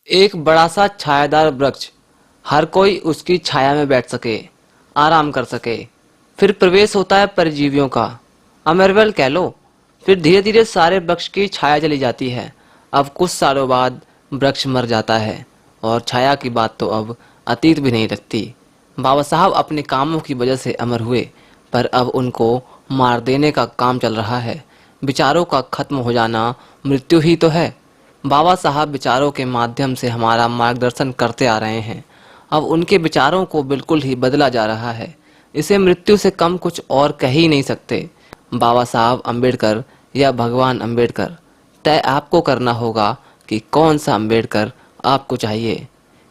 एक बड़ा सा छायादार वृक्ष, हर कोई उसकी छाया में बैठ सके, आराम कर सके। फिर प्रवेश होता है परजीवियों का, अमरवेल कह लो। फिर धीरे धीरे सारे वृक्ष की छाया चली जाती है। अब कुछ सालों बाद वृक्ष मर जाता है और छाया की बात तो अब अतीत भी नहीं रखती। बाबा साहब अपने कामों की वजह से अमर हुए, पर अब उनको मार देने का काम चल रहा है। विचारों का खत्म हो जाना मृत्यु ही तो है। बाबा साहब विचारों के माध्यम से हमारा मार्गदर्शन करते आ रहे हैं। अब उनके विचारों को बिल्कुल ही बदला जा रहा है। इसे मृत्यु से कम कुछ और कह ही नहीं सकते। बाबा साहब अम्बेडकर या भगवान अम्बेडकर, तय आपको करना होगा कि कौन सा अम्बेडकर आपको चाहिए।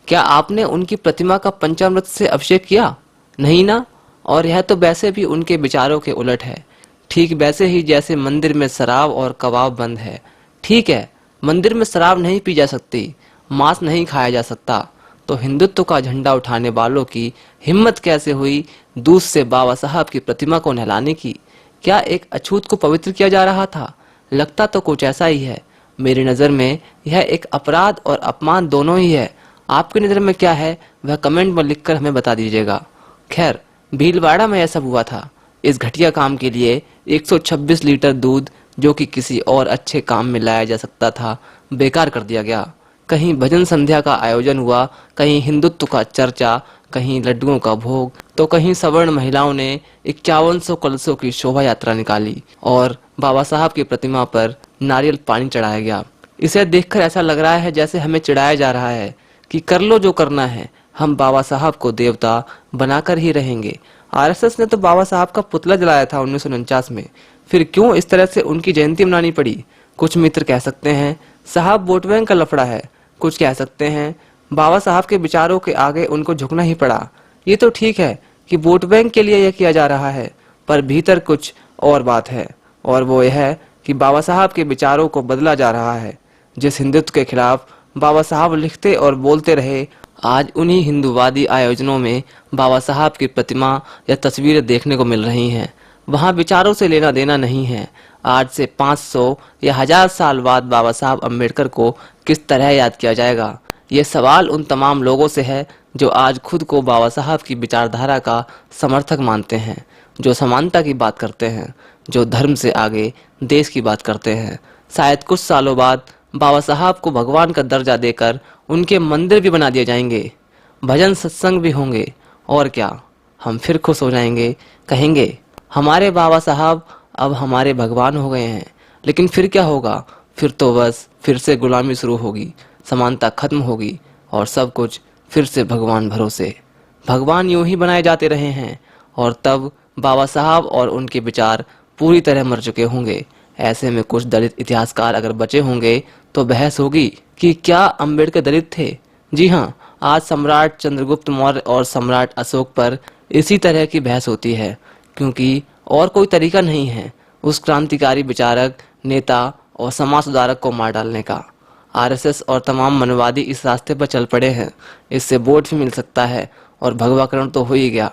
क्या आपने उनकी प्रतिमा का पंचामृत से अभिषेक किया? नहीं ना। और यह तो वैसे भी उनके विचारों के उलट है। ठीक वैसे ही जैसे मंदिर में शराब और कबाब बंद है। ठीक है, मंदिर में शराब नहीं पी जा सकती, मांस नहीं खाया जा सकता, तो हिंदुत्व का झंडा उठाने वालों की हिम्मत कैसे हुई दूध से बाबा साहब की प्रतिमा को नहलाने की? क्या एक अछूत को पवित्र किया जा रहा था? लगता तो कुछ ऐसा ही है। मेरी नज़र में यह एक अपराध और अपमान दोनों ही है। आपकी नज़र में क्या है, वह कमेंट में लिखकर हमें बता दीजिएगा। खैर, भीलवाड़ा में यह सब हुआ था। इस घटिया काम के लिए 126 लीटर दूध, जो कि किसी और अच्छे काम में लाया जा सकता था, बेकार कर दिया गया। कहीं भजन संध्या का आयोजन हुआ, कहीं हिंदुत्व का चर्चा, कहीं लड्डुओं का भोग, तो कहीं सवर्ण महिलाओं ने 5100 कलशों की शोभा यात्रा निकाली और बाबा साहब की प्रतिमा पर नारियल पानी चढ़ाया गया। इसे देखकर ऐसा लग रहा है जैसे हमें चिढ़ाया जा रहा है कि कर लो जो करना है, हम बाबा साहब को देवता बनाकर ही रहेंगे। आरएसएस ने तो बाबा साहब का पुतला जलाया था 1949 में। फिर क्यों इस तरह से उनकी जयंती मनानी पड़ी? कुछ मित्र कह सकते हैं साहब वोट बैंक का लफड़ा है, कुछ कह सकते हैं बाबा साहब के विचारों के आगे उनको झुकना ही पड़ा। ये तो ठीक है कि वोट बैंक के लिए यह किया जा रहा है, पर भीतर कुछ और बात है, और वो यह है कि बाबा साहब के विचारों को बदला जा रहा है। जिस हिंदुत्व के खिलाफ बाबा साहब लिखते और बोलते रहे, आज उन्हीं हिंदूवादी आयोजनों में बाबा साहब की प्रतिमा या तस्वीरें देखने को मिल रही हैं। वहाँ विचारों से लेना देना नहीं है। आज से 500 या 1000 साल बाद बाबा साहब अम्बेडकर को किस तरह याद किया जाएगा? ये सवाल उन तमाम लोगों से है जो आज खुद को बाबा साहब की विचारधारा का समर्थक मानते हैं, जो समानता की बात करते हैं, जो धर्म से आगे देश की बात करते हैं। शायद कुछ सालों बाद बाबा साहब को भगवान का दर्जा देकर उनके मंदिर भी बना दिए जाएंगे, भजन सत्संग भी होंगे, और क्या, हम फिर खुश हो जाएंगे, कहेंगे हमारे बाबा साहब अब हमारे भगवान हो गए हैं। लेकिन फिर क्या होगा? फिर तो बस फिर से गुलामी शुरू होगी, समानता खत्म होगी और सब कुछ फिर से भगवान भरोसे। भगवान यूं ही बनाए जाते रहे हैं और तब बाबा साहब और उनके विचार पूरी तरह मर चुके होंगे। ऐसे में कुछ दलित इतिहासकार अगर बचे होंगे तो बहस होगी कि क्या अम्बेडकर दलित थे? जी हाँ, आज सम्राट चंद्रगुप्त मौर्य और सम्राट अशोक पर इसी तरह की बहस होती है, क्योंकि और कोई तरीका नहीं है उस क्रांतिकारी विचारक, नेता और समाज सुधारक को मार डालने का। आरएसएस और तमाम मनवादी इस रास्ते पर चल पड़े हैं। इससे वोट भी मिल सकता है और भगवाकरण तो हो ही गया।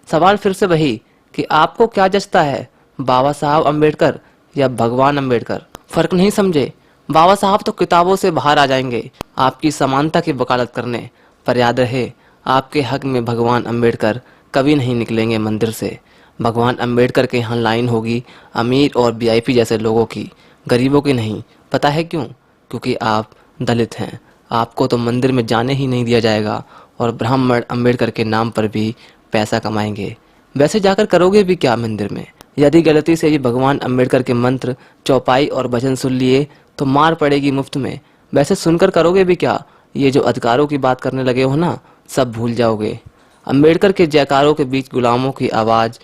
सवाल फिर से वही कि आपको क्या जचता है, बाबा साहब अम्बेडकर या भगवान अम्बेडकर? फर्क नहीं समझे? बाबा साहब तो किताबों से बाहर आ जाएंगे आपकी समानता की वकालत करने, पर याद रहे आपके हक में भगवान अम्बेडकर कभी नहीं निकलेंगे मंदिर से। भगवान अम्बेडकर के यहाँ लाइन होगी अमीर और वीआईपी जैसे लोगों की, गरीबों की नहीं। पता है क्यों? क्योंकि आप दलित हैं। आपको तो मंदिर में जाने ही नहीं दिया जाएगा और ब्राह्मण अम्बेडकर के नाम पर भी पैसा कमाएंगे। वैसे जाकर करोगे भी क्या मंदिर में? यदि गलती से भी भगवान अम्बेडकर के मंत्र, चौपाई और भजन सुन लिए तो मार पड़ेगी मुफ्त में। वैसे सुनकर करोगे भी क्या? ये जो अधिकारों की बात करने लगे हो ना, सब भूल जाओगे। अम्बेडकर के जयकारों के बीच गुलामों की आवाज़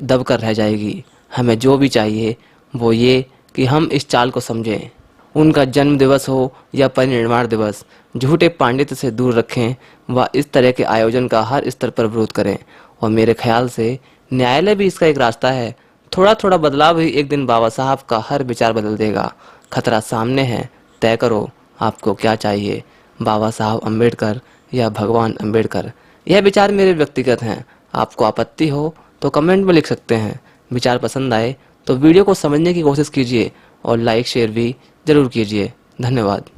दबकर रह जाएगी। हमें जो भी चाहिए वो ये कि हम इस चाल को समझें। उनका जन्म दिवस हो या परिनिर्वाण दिवस, झूठे पांडित्य से दूर रखें व इस तरह के आयोजन का हर स्तर पर विरोध करें। और मेरे ख्याल से न्यायालय भी इसका एक रास्ता है। थोड़ा थोड़ा बदलाव ही एक दिन बाबा साहब का हर विचार बदल देगा। खतरा सामने है, तय करो आपको क्या चाहिए, बाबा साहब अम्बेडकर या भगवान अम्बेडकर। यह विचार मेरे व्यक्तिगत हैं। आपको आपत्ति हो तो कमेंट में लिख सकते हैं। विचार पसंद आए तो वीडियो को समझने की कोशिश कीजिए और लाइक शेयर भी जरूर कीजिए। धन्यवाद।